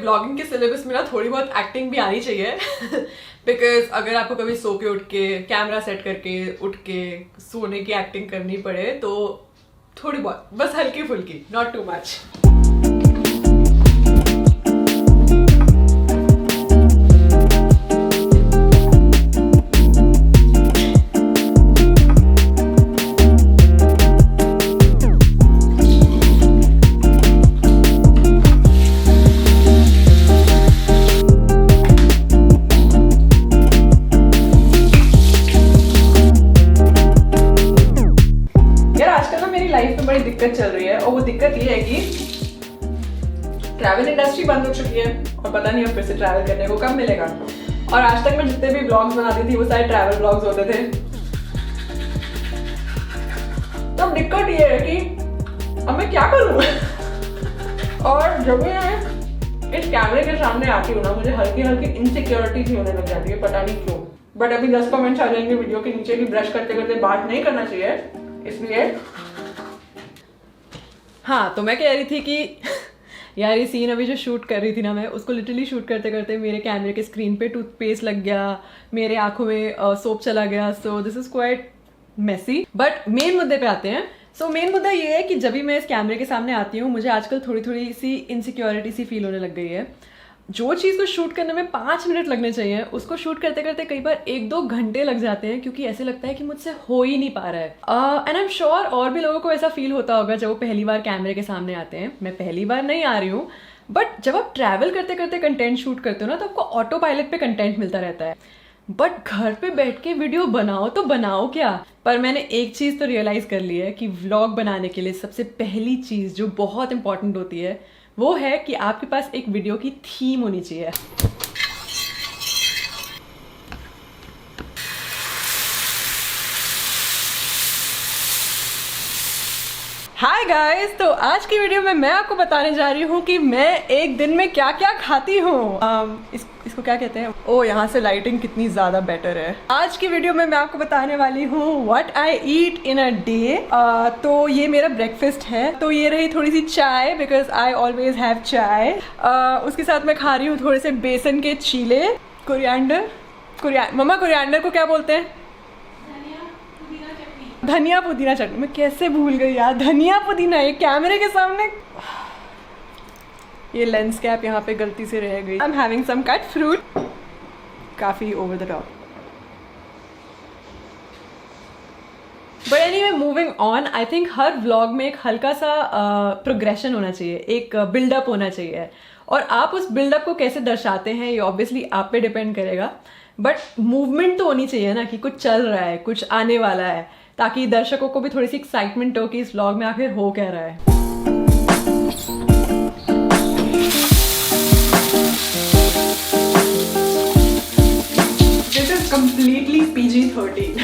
Vlogging के syllabus में ना थोड़ी बहुत एक्टिंग भी आनी चाहिए बिकॉज अगर आपको कभी सो के उठ के कैमरा सेट करके उठ के सोने की एक्टिंग करनी पड़े तो थोड़ी बहुत, बस हल्की फुल्की, नॉट टू मच। दिक्कत चल रही है और वो दिक्कत ये है कि ट्रैवल इंडस्ट्री बंद हो चुकी है और पता नहीं अब फिर से ट्रैवल करने को कब मिलेगा। और आज तक मैं जितने भी ब्लॉग्स बनाती थी वो सारे ट्रैवल ब्लॉग्स होते थे। तो अब दिक्कत ये है कि अब मैं क्या करूं और जब मैं इस कैमरे के सामने आती हूँ ना मुझे हल्की हल्की इनसिक्योरिटी सी होने लग जाती है, पता नहीं क्यों। बट अभी 10 कमेंट्स आ जाएंगे वीडियो के नीचे कि ब्रश करते करते बात नहीं करना चाहिए, इसलिए हाँ। तो मैं कह रही थी कि यार ये सीन अभी जो शूट कर रही थी ना मैं, उसको लिटरली शूट करते करते मेरे कैमरे के स्क्रीन पे टूथपेस्ट लग गया, मेरे आंखों में सोप चला गया। So this is quite messy. But main मुद्दे पे आते हैं। सो मेन मुद्दा ये है कि जब भी मैं इस कैमरे के सामने आती हूँ मुझे आजकल थोड़ी थोड़ी सी इनसिक्योरिटी सी फील होने लग गई है। जो चीज़ को शूट करने में 5 मिनट लगने चाहिए उसको शूट करते करते कई बार 1-2 घंटे लग जाते हैं क्योंकि ऐसे लगता है कि मुझसे हो ही नहीं पा रहा है। एंड आई एम श्योर और भी लोगों को ऐसा फील होता होगा जब वो पहली बार कैमरे के सामने आते हैं। मैं पहली बार नहीं आ रही हूँ, बट जब आप ट्रैवल करते करते कंटेंट शूट करते हो ना तो आपको ऑटो पायलट पे कंटेंट मिलता रहता है। बट घर पे बैठ के वीडियो बनाओ तो बनाओ क्या। पर मैंने एक चीज़ तो रियलाइज़ कर ली है कि व्लॉग बनाने के लिए सबसे पहली चीज़ जो बहुत इंपॉर्टेंट होती है वो है कि आपके पास एक वीडियो की थीम होनी चाहिए। हाय गाइस, तो आज की वीडियो में मैं आपको बताने जा रही हूँ कि मैं एक दिन में क्या क्या खाती हूँ। इसको क्या कहते हैं? ओ, यहाँ से लाइटिंग कितनी ज़्यादा बेटर है। आज की वीडियो में मैं आपको बताने वाली हूँ what I eat in a day. तो ये मेरा ब्रेकफास्ट है। तो ये रही थोड़ी सी चाय बिकॉज आई ऑलवेज हैव चाय। उसके साथ मैं खा रही हूँ थोड़े से बेसन के चीले, कोरिएंडर। मम्मा कोरिएंडर को क्या बोलते हैं? धनिया पुदीना चटनी। मैं कैसे भूल गई यार, धनिया पुदीना। ये कैमरे के सामने ये लेंस कैप यहाँ पे गलती से रह गई। I am having some cut fruit, काफी over the top. But anyway, moving on. I think हर व्लॉग में एक हल्का सा प्रोग्रेशन होना चाहिए, एक बिल्डअप होना चाहिए। और आप उस बिल्डअप को कैसे दर्शाते हैं ये ऑब्वियसली आप पे डिपेंड करेगा। बट मूवमेंट तो होनी चाहिए ना कि कुछ चल रहा है, कुछ आने वाला है, ताकि दर्शकों को भी थोड़ी सी एक्साइटमेंट हो कि इस व्लॉग में आखिर हो क्या रहा है। This is completely PG-13।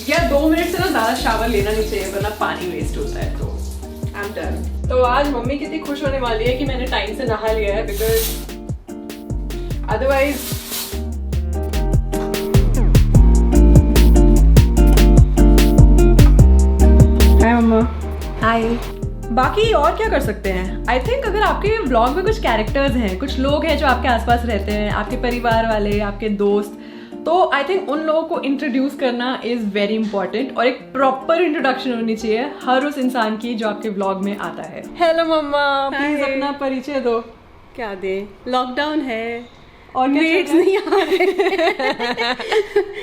या 2 मिनट से ना ज्यादा शावर लेना नहीं चाहिए वरना पानी वेस्ट होता है। तो आई एम डन। तो आज मम्मी कितनी खुश होने वाली है कि मैंने टाइम से नहा लिया है, बिकॉज अदरवाइज हाय। बाकी और क्या कर सकते हैं? आई थिंक अगर आपके व्लॉग में कुछ कैरेक्टर्स हैं, कुछ लोग हैं जो आपके आसपास रहते हैं, आपके परिवार वाले, आपके दोस्त, तो आई थिंक उन लोगों को इंट्रोड्यूस करना इज़ वेरी इंपॉर्टेंट। और एक प्रॉपर इंट्रोडक्शन होनी चाहिए हर उस इंसान की जो आपके व्लॉग में आता है। हेलो मम्मा, प्लीज अपना परिचय दो। क्या दे? लॉकडाउन है और मेड्स नहीं आ रहे।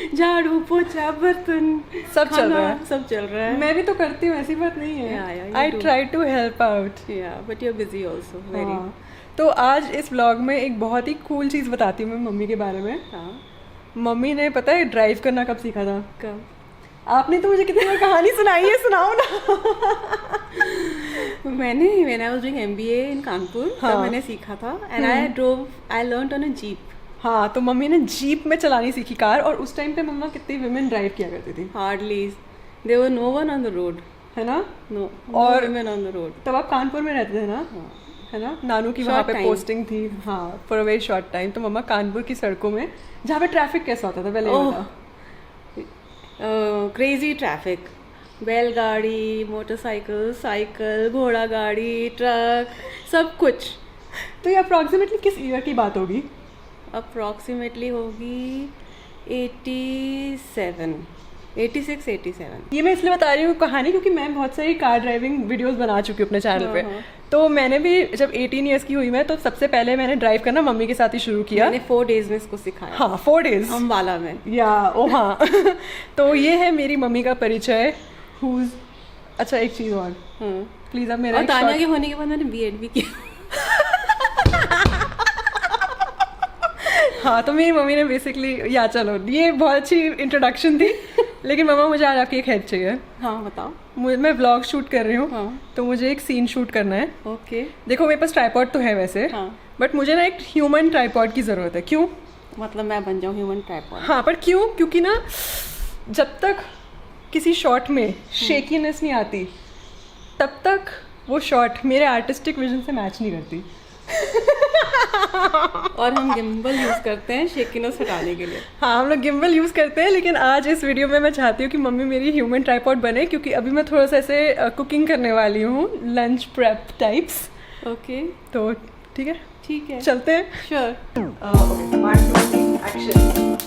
झाड़ू पोछा बर्तन सब चल रहा है, सब चल रहा है। मैं भी तो करती हूँ, ऐसी बात नहीं है। I try to help out, but you are busy also very. तो आज इस व्लॉग में एक बहुत ही कूल चीज़ बताती हूँ मैं मम्मी के बारे में। मम्मी ने पता है ड्राइव करना कब सीखा था? कब? आपने तो मुझे कितनी बार कहानी सुनाई है, सुनाओ ना। मैंने when I was doing MBA इन कानपुर तब मैंने सीखा था and I learned on a jeep. हाँ, तो मम्मी ने जीप में चलानी सीखी कार। और उस टाइम पे मम्मा कितनी वुमेन ड्राइव किया करती थी? Hardly, there were no one on the road, है ना? नो और वुमेन ऑन द रोड। तब आप कानपुर में रहते थे ना? है ना? नानू की वहाँ पे पोस्टिंग थी। हाँ, for a very short time. तो मम्मा कानपुर की सड़कों में, जहाँ पे ट्रैफिक कैसा होता था पहले? Crazy traffic. बैलगाड़ी, मोटरसाइकिल, साइकिल, घोड़ा गाड़ी, ट्रक, सब कुछ। तो ये अप्रॉक्सीमेटली किस ईयर की बात होगी? अप्रॉक्सीमेटली होगी 86, 87। ये मैं इसलिए बता रही हूँ कहानी क्योंकि मैं बहुत सारी कार ड्राइविंग वीडियोस बना चुकी हूँ अपने चैनल पे। हाँ। तो मैंने भी जब 18 ईयर्स की हुई मैं, तो सबसे पहले मैंने ड्राइव करना मम्मी के साथ ही शुरू किया। मैंने 4 डेज में इसको सिखाया। हाँ 4 डेज अम्बाला में। या ओ हाँ तो ये है मेरी मम्मी का परिचय। अच्छा एक चीज़ और, प्लीज अब मेरा और एक तानिया short- के होने के बाद मैंने बीएड भी किया। हाँ तो मेरी मम्मी ने बेसिकली, या चलो ये बहुत अच्छी इंट्रोडक्शन थी लेकिन मम्मा मुझे आज आपकी एक हेल्प चाहिए। हाँ बताओ। मैं व्लॉग शूट कर रही हूँ। हाँ। तो मुझे एक सीन शूट करना है। ओके। देखो मेरे पास ट्राइपॉड तो है वैसे, हाँ। बट मुझे ना एक ह्यूमन ट्राइपॉड की ज़रूरत है। क्यों? मतलब मैं बन जाऊँ ह्यूमन ट्राइपॉड? हाँ पर क्यों? क्योंकि ना जब तक किसी शॉट में शेकीनेस नहीं आती तब तक वो शॉट मेरे आर्टिस्टिक विजन से मैच नहीं करती। और हम गिम्बल यूज करते हैं शेकिनेस हटाने के लिए। हाँ हम लोग गिम्बल यूज़ करते हैं, लेकिन आज इस वीडियो में मैं चाहती हूँ कि मम्मी मेरी ह्यूमन ट्राइपॉड बने, क्योंकि अभी मैं थोड़ा सा ऐसे कुकिंग करने वाली हूँ, लंच प्रेप टाइप्स। ओके तो ठीक है, ठीक है, चलते हैं। श्योर। Okay 1 2 3 action.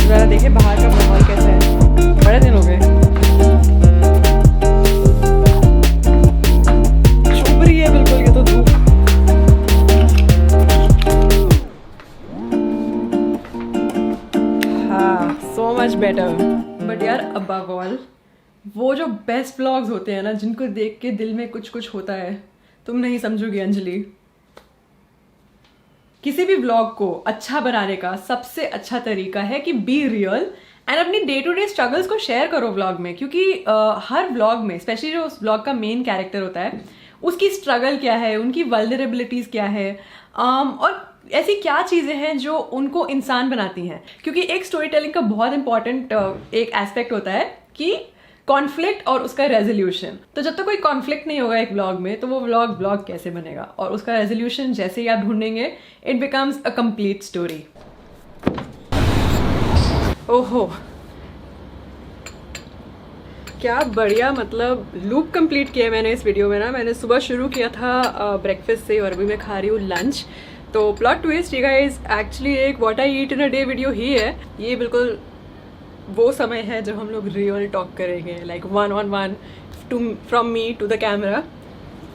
जरा देखे बाहर का माहौल कैसा है। बड़े दिन हो गए। चुभ रही है बिल्कुल ये तो धूप। हाँ सो मच बेटर। बट यार अबव ऑल वो जो बेस्ट व्लॉग्स होते हैं ना, जिनको देख के दिल में कुछ कुछ होता है, तुम नहीं समझोगी अंजलि। किसी भी व्लॉग को अच्छा बनाने का सबसे अच्छा तरीका है कि बी रियल एंड अपनी डे टू डे स्ट्रगल्स को शेयर करो व्लॉग में। क्योंकि हर व्लॉग में, स्पेशली जो उस व्लॉग का मेन कैरेक्टर होता है, उसकी स्ट्रगल क्या है, उनकी वल्नरेबिलिटीज क्या है, और ऐसी क्या चीज़ें हैं जो उनको इंसान बनाती हैं। क्योंकि एक स्टोरी टेलिंग का बहुत इंपॉर्टेंट एक एस्पेक्ट होता है कि कॉन्फ्लिक्ट और उसका रेजोल्यूशन। तो जब तक कोई कॉन्फ्लिक्ट नहीं होगा एक व्लॉग में, तो वो व्लॉग कैसे बनेगा? और उसका रेजोल्यूशन जैसे ही आप ढूंढेंगे, it becomes a complete story. ओहो क्या बढ़िया, मतलब लूप कंप्लीट किया मैंने इस वीडियो में ना। मैंने सुबह शुरू किया था ब्रेकफास्ट से और अभी मैं खा रही हूँ लंच। तो प्लॉट ट्विस्ट ये गाइस एक्चुअली एक what I eat in a day video ही है। ये बिल्कुल वो समय है जब हम लोग रियल टॉक करेंगे, like 1-on-1 from me to the camera.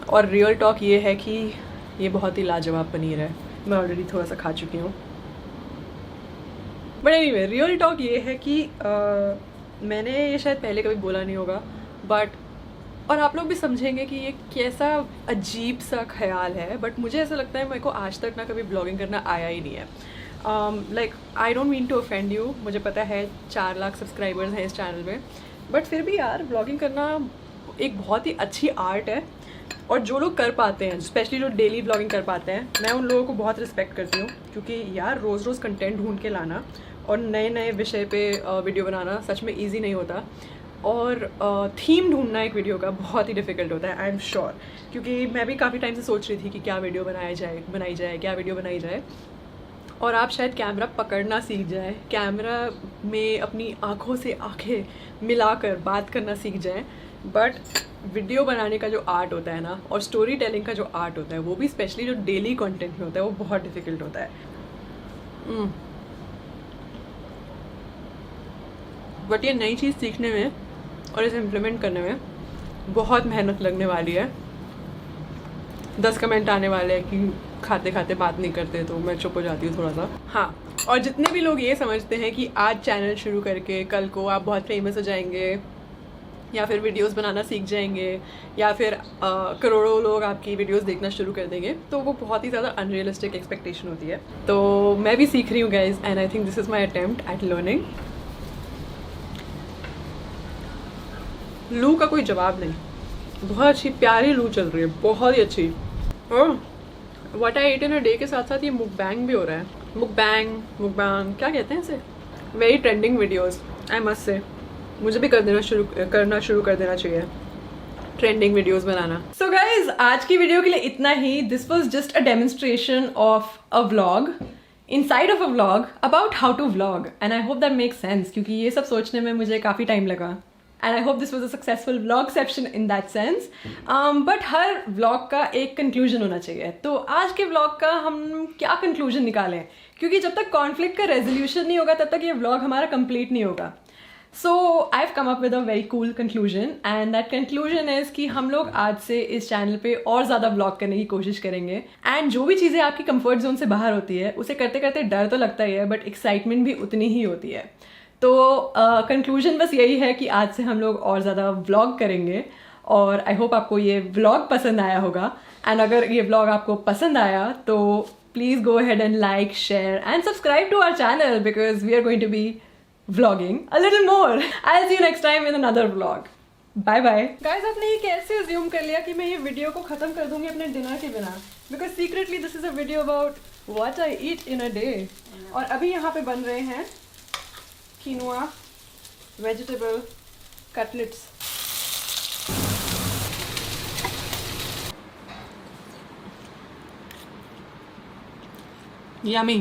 और रियल टॉक ये है कि ये बहुत ही लाजवाब पनीर है। मैं ऑलरेडी थोड़ा सा खा चुकी हूँ, बट एनीवे रियल टॉक ये है कि मैंने ये शायद पहले कभी बोला नहीं होगा, बट और आप लोग भी समझेंगे कि ये कैसा अजीब सा ख्याल है। बट मुझे ऐसा लगता है मेरे को आज तक ना कभी ब्लॉगिंग करना आया ही नहीं है। Like I don't mean to offend you, मुझे पता है 4 लाख सब्सक्राइबर्स हैं इस चैनल में, बट फिर भी यार ब्लॉगिंग करना एक बहुत ही अच्छी आर्ट है। और जो लोग कर पाते हैं, स्पेशली जो डेली ब्लॉगिंग कर पाते हैं, मैं उन लोगों को बहुत रिस्पेक्ट करती हूँ। क्योंकि यार रोज़ रोज़ कंटेंट ढूंढ के लाना और नए नए विषय पे वीडियो बनाना सच में ईजी नहीं होता। और थीम ढूंढना एक वीडियो का बहुत ही डिफ़िकल्ट होता है, आई एम श्योर। क्योंकि मैं भी काफ़ी टाइम से सोच रही थी कि क्या वीडियो बनाई जाए, क्या वीडियो बनाई जाए। और आप शायद कैमरा पकड़ना सीख जाएं, कैमरा में अपनी आँखों से आँखें मिलाकर बात करना सीख जाएं। बट वीडियो बनाने का जो आर्ट होता है ना, और स्टोरी टेलिंग का जो आर्ट होता है, वो भी स्पेशली जो डेली कंटेंट में होता है, वो बहुत डिफ़िकल्ट होता है। बट ये नई चीज़ सीखने में और इसे इम्प्लीमेंट करने में बहुत मेहनत लगने वाली है। 10 कमेंट आने वाले हैं कि खाते खाते बात नहीं करते, तो मैं चुप हो जाती हूँ थोड़ा सा। हाँ, और जितने भी लोग ये समझते हैं कि आज चैनल शुरू करके कल को आप बहुत फेमस हो जाएंगे, या फिर वीडियोस बनाना सीख जाएंगे, या फिर करोड़ों लोग आपकी वीडियोस देखना शुरू कर देंगे, तो वो बहुत ही ज़्यादा अनरियलिस्टिक एक्सपेक्टेशन होती है। तो मैं भी सीख रही हूँ guys, and I think this is my attempt at learning. लू का कोई जवाब नहीं, बहुत अच्छी प्यारी लू चल रही है, बहुत ही अच्छी। What I eat in a day के साथ साथ ये मुकबैंग भी हो रहा है। मुकबैंग क्या कहते हैं इसे? Very trending videos, I must say. मुझे भी करना शुरू कर देना चाहिए ट्रेंडिंग वीडियोस बनाना। सो गाइज, आज की वीडियो के लिए इतना ही। This was just a demonstration of a vlog, inside of a vlog, about how to vlog, and I hope that make sense, क्योंकि ये सब सोचने में मुझे काफ़ी टाइम लगा। And I hope this was a successful vlogception in that sense. But her vlog का एक कंक्लूजन होना चाहिए। तो आज के व्लॉग का हम क्या कंक्लूजन निकालें, क्योंकि जब तक कॉन्फ्लिक्ट का रेजोल्यूशन नहीं होगा तब तक ये व्लॉग हमारा कंप्लीट नहीं होगा। So I've come up with a very cool conclusion, and that conclusion is कि हम लोग आज से इस चैनल पे और ज़्यादा व्लॉग करने की कोशिश करेंगे। एंड जो भी चीज़ें आपकी कंफर्ट जोन से बाहर होती है उसे करते करते डर तो लगता ही है, बट एक्साइटमेंट भी उतनी ही होती है। तो कंक्लूजन बस यही है कि आज से हम लोग और ज़्यादा व्लॉग करेंगे, और आई होप आपको ये व्लॉग पसंद आया होगा। एंड अगर ये व्लॉग आपको पसंद आया तो please go ahead and like, share and subscribe to our channel, because we are going to be vlogging a little more. I'll see you next time in another vlog. Bye bye. Guys, आपने ये कैसे assume कर लिया कि मैं ये video को खत्म कर दूंगी अपने डिनर के बिना? Because secretly this is a video about what I eat in a day. और अभी यहाँ पे बन रहे हैं quinoa vegetable cutlets. Yummy.